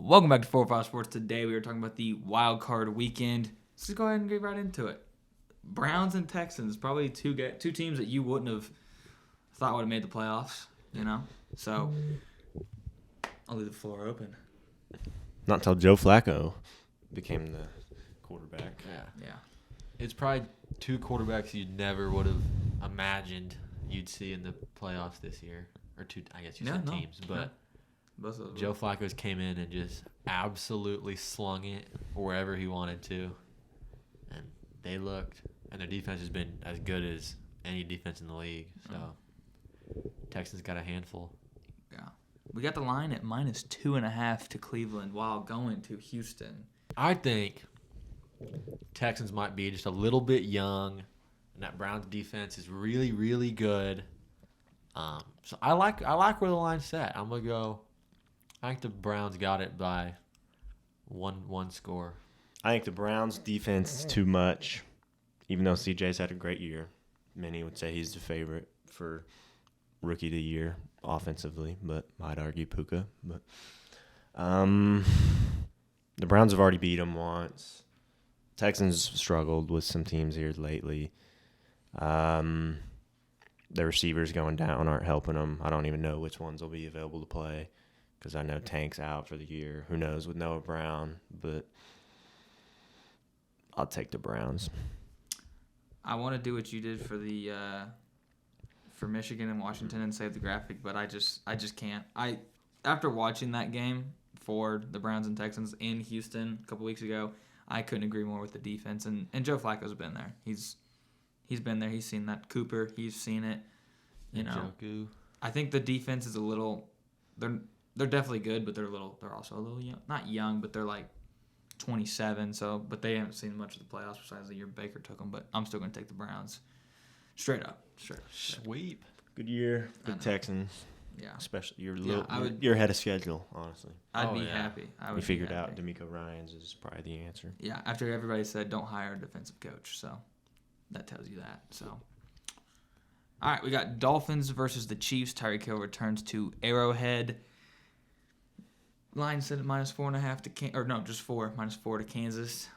Welcome back to 4-5 Sports. Today we are talking about the wild card weekend. Let's just go ahead and get right into it. Browns and Texans, probably two teams that you wouldn't have thought would have made the playoffs, you know? So I'll leave the floor open. Not until Joe Flacco became the quarterback. Yeah. It's probably two quarterbacks you never would have imagined you'd see in the playoffs this year. Or two, I guess you said teams. But Yeah. Both of those Joe Flacco's came in and just absolutely slung it wherever he wanted to. And they looked. And their defense has been as good as any defense in the league. So Texans got a handful. Yeah. We got the line at -2.5 to Cleveland while going to Houston. I think Texans might be just a little bit young, and that Browns defense is really, really good. So I like where the line's set. I'm gonna go. I think the Browns got it by one score. I think the Browns' defense is too much, even though CJ's had a great year. Many would say he's the favorite for Rookie of the Year offensively, but I'd argue Puka. But the Browns have already beat him once. Texans struggled with some teams here lately. The receivers going down aren't helping them. I don't even know which ones will be available to play because I know Tank's out for the year. Who knows with Noah Brown, but I'll take the Browns. I want to do what you did for Michigan and Washington and save the graphic, but I just can't. After watching that game for the Browns and Texans in Houston a couple weeks ago, I couldn't agree more with the defense. And Joe Flacco's been there. He's been there. He's seen that. Cooper, he's seen it. You know, Njoku. I think the defense is a little. They're definitely good, but they're also a little young. Not young, but they're like 27. So, but they haven't seen much of the playoffs besides the year Baker took them. But I'm still going to take the Browns. Straight up. Sweep. Good year for the Texans. Yeah. Especially you're ahead of schedule, honestly. I'd be happy. We figured out D'Amico Ryans is probably the answer. Yeah, after everybody said don't hire a defensive coach, so that tells you that. So, all right, we got Dolphins versus the Chiefs. Tyreek Hill returns to Arrowhead. Line set at -4.5 to just 4, -4 to Kansas.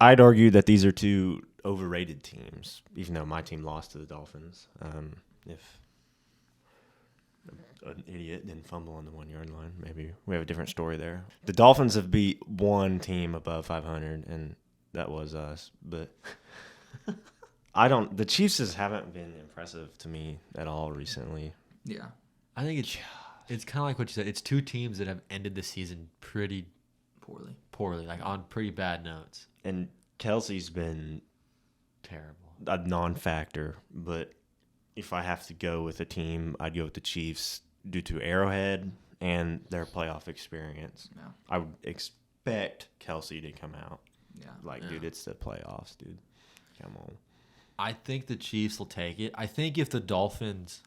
I'd argue that these are two overrated teams, even though my team lost to the Dolphins. If an idiot didn't fumble on the 1-yard line, maybe we have a different story there. The Dolphins have beat one team above 500, and that was us. But the Chiefs just haven't been impressive to me at all recently. Yeah. I think it's kind of like what you said. It's two teams that have ended the season pretty poorly, like on pretty bad notes. And Kelsey's been Terrible. a non-factor, but if I have to go with a team, I'd go with the Chiefs due to Arrowhead and their playoff experience. Yeah. I would expect Kelsey to come out. Yeah. Dude, it's the playoffs, dude. Come on. I think the Chiefs will take it. I think if the Dolphins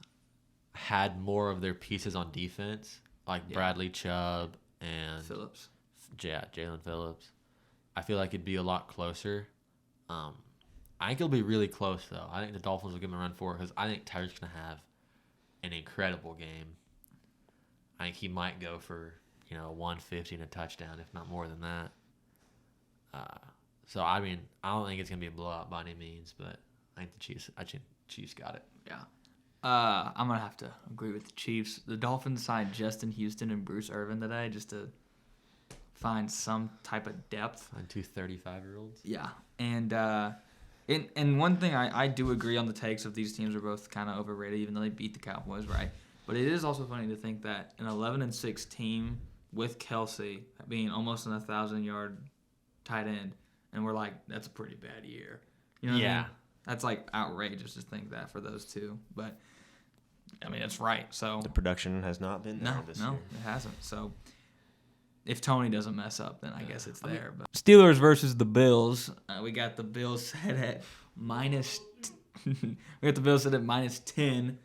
had more of their pieces on defense, like Bradley Chubb and Phillips. Jalen Phillips, I feel like it'd be a lot closer. I think it'll be really close, though. I think the Dolphins will give them a run for it because I think Tyreek's going to have an incredible game. I think he might go for 150 and a touchdown, if not more than that. So, I mean, I don't think it's going to be a blowout by any means, but I think the Chiefs got it. Yeah. I'm going to have to agree with the Chiefs. The Dolphins signed Justin Houston and Bruce Irvin today just to find some type of depth. On two 35-year-olds? Yeah. And one thing I do agree on the takes of these teams are both kind of overrated, even though they beat the Cowboys, right? But it is also funny to think that an 11-6 team with Kelsey being almost an 1,000-yard tight end, and we're like, that's a pretty bad year. You know what I mean? That's like outrageous to think that for those two. But, I mean, it's right. So The production has not been there this year. No, it hasn't. So if Tony doesn't mess up, then I guess it's there. But Steelers versus the Bills. We got the Bills set at -10.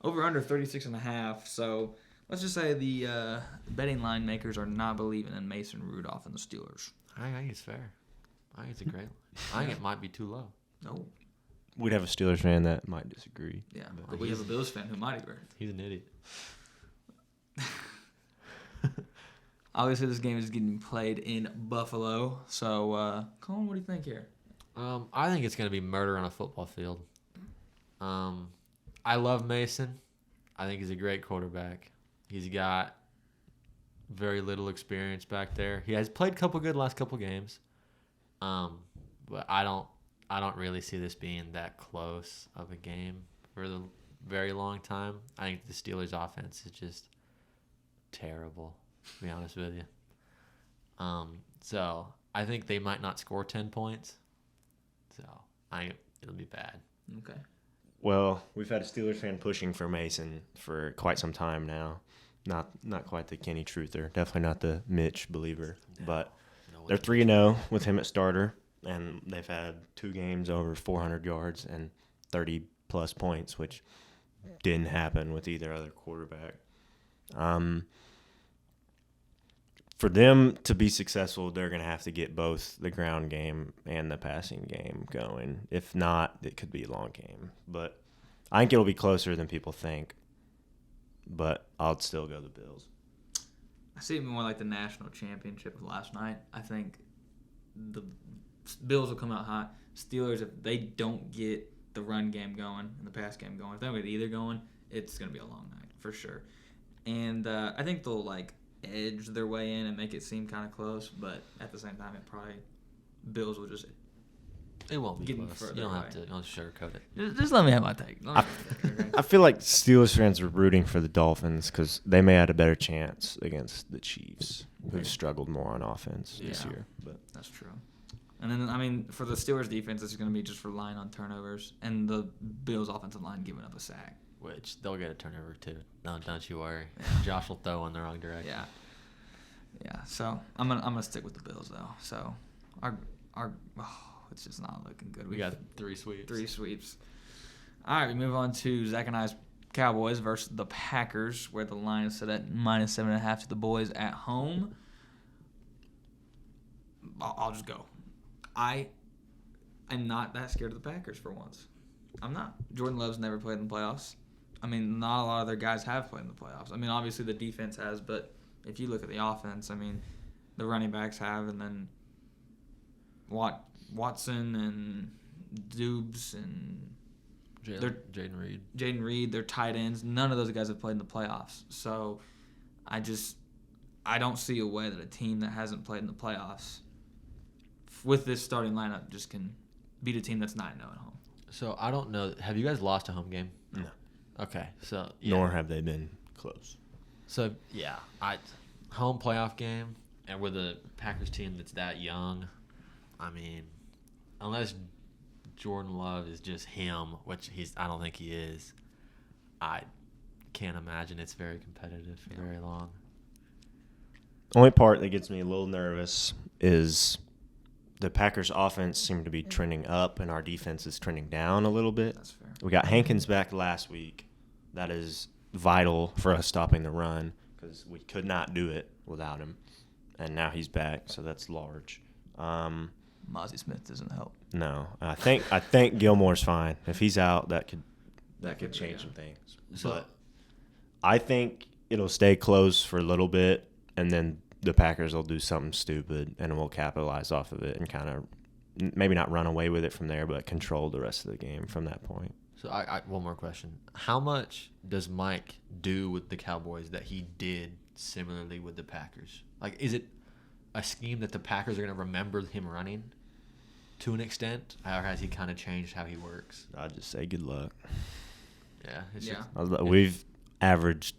Over under 36.5. So let's just say the betting line makers are not believing in Mason Rudolph and the Steelers. I think it's fair. I think it's a great one. I think it might be too low. No. We'd have a Steelers fan that might disagree. Yeah, but we have a Bills fan who might agree. He's an idiot. Obviously, this game is getting played in Buffalo. So, Colin, what do you think here? I think it's going to be murder on a football field. I love Mason. I think he's a great quarterback. He's got very little experience back there. He has played last couple games. But I don't really see this being that close of a game for the very long time. I think the Steelers' offense is just terrible, to be honest with you. So I think they might not score 10 points. So it'll be bad. Okay. Well, we've had a Steelers fan pushing for Mason for quite some time now. Not quite the Kenny truther, definitely not the Mitch believer, but they're 3-0 with him at starter, and they've had 2 games over 400 yards and 30-plus points, which didn't happen with either other quarterback. For them to be successful, they're going to have to get both the ground game and the passing game going. If not, it could be a long game. But I think it'll be closer than people think. But I'll still go the Bills. I see it more like the national championship of last night. I think the Bills will come out hot. Steelers, if they don't get the run game going and the pass game going, if they don't get either going, it's going to be a long night for sure. And I think they'll edge their way in and make it seem kind of close, but at the same time, Bills will just. It won't be getting close. further You don't away. have to. You don't sugarcoat it. Just let me have my take. I feel like Steelers fans are rooting for the Dolphins because they may have a better chance against the Chiefs, who've struggled more on offense this year. But that's true. And then, for the Steelers defense, it's going to be just relying on turnovers, and the Bills offensive line giving up a sack. Which they'll get a turnover too. No, don't you worry. Josh will throw in the wrong direction. Yeah. So I'm gonna stick with the Bills though. So it's just not looking good. We got 3 sweeps. 3 sweeps. All right, we move on to Zach and I's Cowboys versus the Packers, where the line is set at -7.5 to the boys at home. I'll just go. I am not that scared of the Packers for once. I'm not. Jordan Love's never played in the playoffs. Not a lot of their guys have played in the playoffs. Obviously the defense has, but if you look at the offense, the running backs have, and then Watson and Dubes and Jaden Reed, they're tight ends. None of those guys have played in the playoffs. So I don't see a way that a team that hasn't played in the playoffs with this starting lineup just can beat a team that's 9-0 at home. So I don't know. Have you guys lost a home game? No. Okay. So yeah. Nor have they been close. So yeah, home playoff game, and with a Packers team that's that young, unless Jordan Love is just him, which I don't think he is, I can't imagine it's very competitive for very long. Only part that gets me a little nervous is the Packers' offense seemed to be trending up, and our defense is trending down a little bit. That's fair. We got Hankins back last week. That is vital for us stopping the run because we could not do it without him. And now he's back, so that's large. Mozzie Smith doesn't help. No, I think Gilmore's fine. If he's out, that could change some things. So, but I think it'll stay close for a little bit, and then the Packers will do something stupid, and we'll capitalize off of it and kind of maybe not run away with it from there, but control the rest of the game from that point. So I one more question. How much does Mike do with the Cowboys that he did similarly with the Packers? Is it a scheme that the Packers are going to remember him running to an extent, or has he kind of changed how he works? I'd just say good luck. Yeah. We've averaged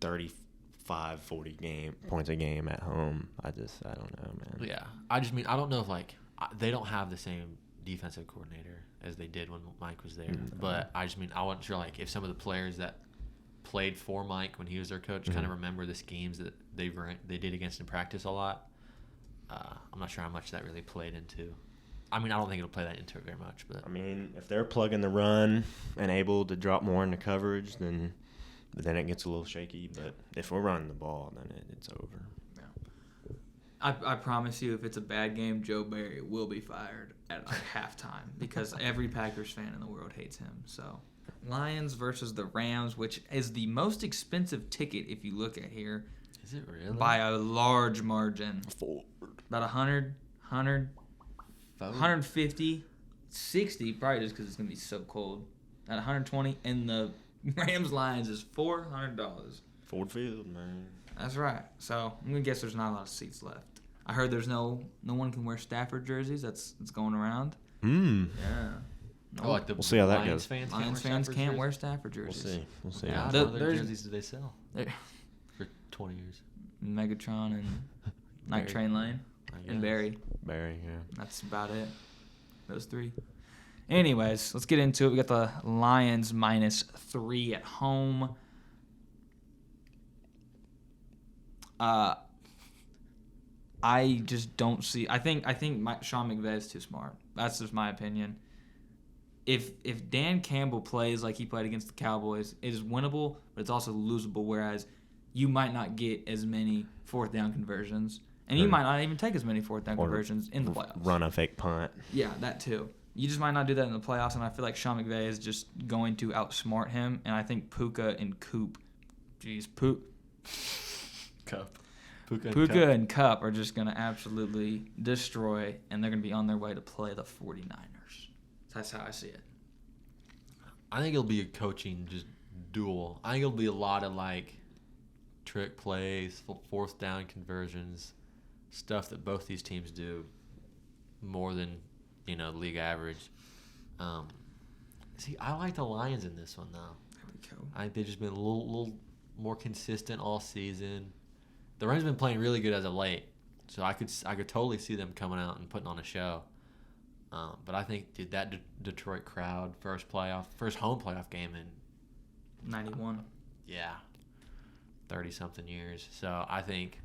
35, 40 points a game at home. I don't know, man. Yeah. I don't know if they don't have the same defensive coordinator as they did when Mike was there. Mm-hmm. But I wasn't sure if some of the players that played for Mike when he was their coach kind of remember the schemes that they did against in practice a lot. I'm not sure how much that really played into. I don't think it'll play that into it very much. But if they're plugging the run and able to drop more into coverage, then it gets a little shaky. But if we're running the ball, then it's over. I promise you, if it's a bad game, Joe Barry will be fired at halftime because every Packers fan in the world hates him. So, Lions versus the Rams, which is the most expensive ticket if you look at here. Is it really? By a large margin. About 100, 150, 60, probably just because it's going to be so cold. At 120, and the Rams Lions is $400. Ford Field, man. That's right. So I'm going to guess there's not a lot of seats left. I heard there's no one can wear Stafford jerseys. That's going around. Yeah. Oh, like we'll see how that Lions goes. Lions fans can't wear Stafford jerseys. We'll see. Yeah, There- what other there's- jerseys do they sell for 20 years? Megatron and Night Barry. Train Lane I and guess. Barry. Barry, yeah. That's about it. Those three. Anyways, let's get into it. We got the Lions -3 at home. I just don't see. I think Sean McVay is too smart. That's just my opinion. If Dan Campbell plays like he played against the Cowboys, it is winnable, but it's also losable. Whereas you might not get as many fourth down conversions, and you might not even take as many fourth down conversions in the playoffs. Run a fake punt. Yeah, that too. You just might not do that in the playoffs, and I feel like Sean McVay is just going to outsmart him. And I think Puka and Coop, Cup. Puka and Cup are just going to absolutely destroy, and they're going to be on their way to play the 49ers. That's how I see it. I think it'll be a coaching just duel. I think it'll be a lot of like trick plays, fourth down conversions, stuff that both these teams do more than league average. See, I like the Lions in this one though. There we go. I think they've just been a little more consistent all season. The Rams been playing really good as of late, so I could totally see them coming out and putting on a show. But I think that Detroit crowd first home playoff game in 91. 30-something years. So I think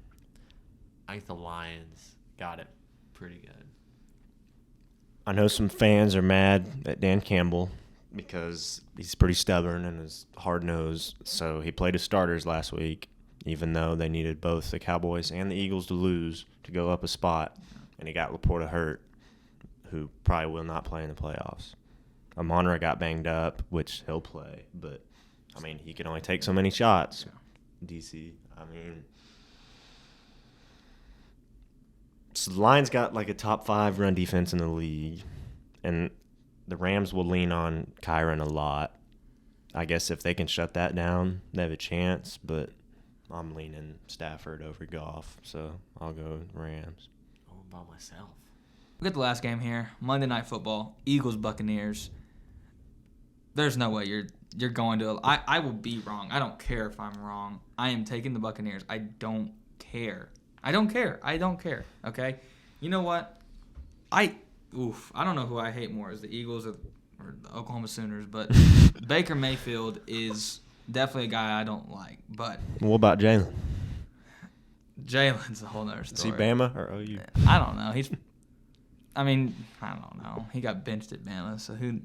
the Lions got it pretty good. I know some fans are mad at Dan Campbell because he's pretty stubborn and is hard-nosed. So he played his starters last week, even though they needed both the Cowboys and the Eagles to lose to go up a spot, and he got Laporta hurt, who probably will not play in the playoffs. Amon-Ra got banged up, which he'll play, but, I mean, he can only take so many shots. DC, I mean... So the Lions got like a top 5 run defense in the league, and the Rams will lean on Kyron a lot. I guess if they can shut that down, they have a chance, but I'm leaning Stafford over Goff, so I'll go Rams. Going by myself. We got the last game here. Monday Night Football. Eagles Buccaneers. There's no way you're going to. I will be wrong. I don't care if I'm wrong. I am taking the Buccaneers. I don't care. I don't care. Okay. You know what? I don't know who I hate more, is the Eagles or the Oklahoma Sooners, but Baker Mayfield is definitely a guy I don't like. But What about Jalen? Jalen's a whole nother Is he story. Bama or OU? I don't know. I don't know. He got benched at Bama, so who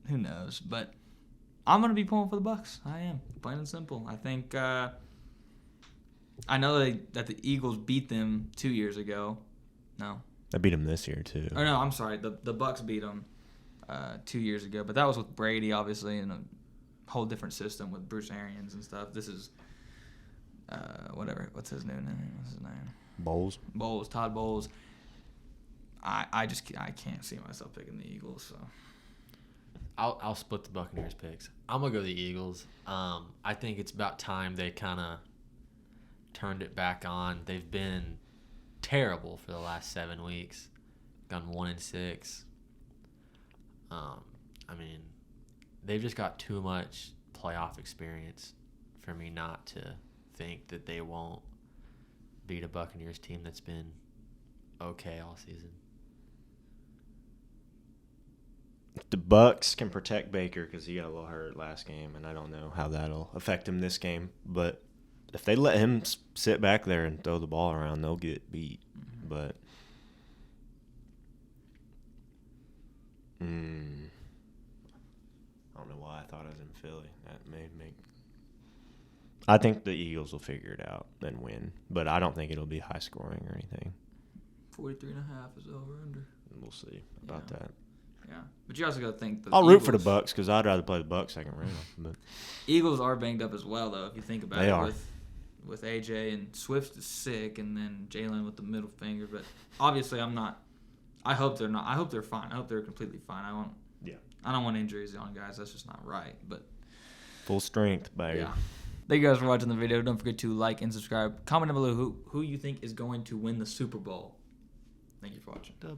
knows? But I'm gonna be pulling for the Bucs. I am, plain and simple. I think I know that the Eagles beat them 2 years ago. No. I beat him this year too. Or no, I'm sorry. The Bucs beat them 2 years ago, but that was with Brady, obviously, in a whole different system with Bruce Arians and stuff. This is whatever. What's his new name? What's his name? Bowles. Todd Bowles. I can't see myself picking the Eagles. So I'll split the Buccaneers picks. I'm gonna go the Eagles. I think it's about time they kind of turned it back on. They've been terrible for the last 7 weeks. Gone 1-6. I mean, they've just got too much playoff experience for me not to think that they won't beat a Buccaneers team that's been okay all season. The Bucs can protect Baker because he got a little hurt last game, and I don't know how that'll affect him this game. But if they let him sit back there and throw the ball around, they'll get beat. Mm-hmm. But I don't know why I thought I was in Philly. That may make. I think the Eagles will figure it out and win, but I don't think it'll be high scoring or anything. 43.5 is over under. We'll see about that. Yeah, but you also got to think I'll root for the Bucs because I'd rather play the Bucs second round. But Eagles are banged up as well, though. If you think about They it, are. with with AJ, and Swift is sick, and then Jalen with the middle finger. But obviously, I'm not. I hope they're not. I hope they're fine. I hope they're completely fine. I don't want injuries on guys. That's just not right. But Full strength, baby. yeah. Thank you guys for watching the video. Don't forget to like and subscribe. Comment down below who you think is going to win the Super Bowl. Thank you for watching. Bills.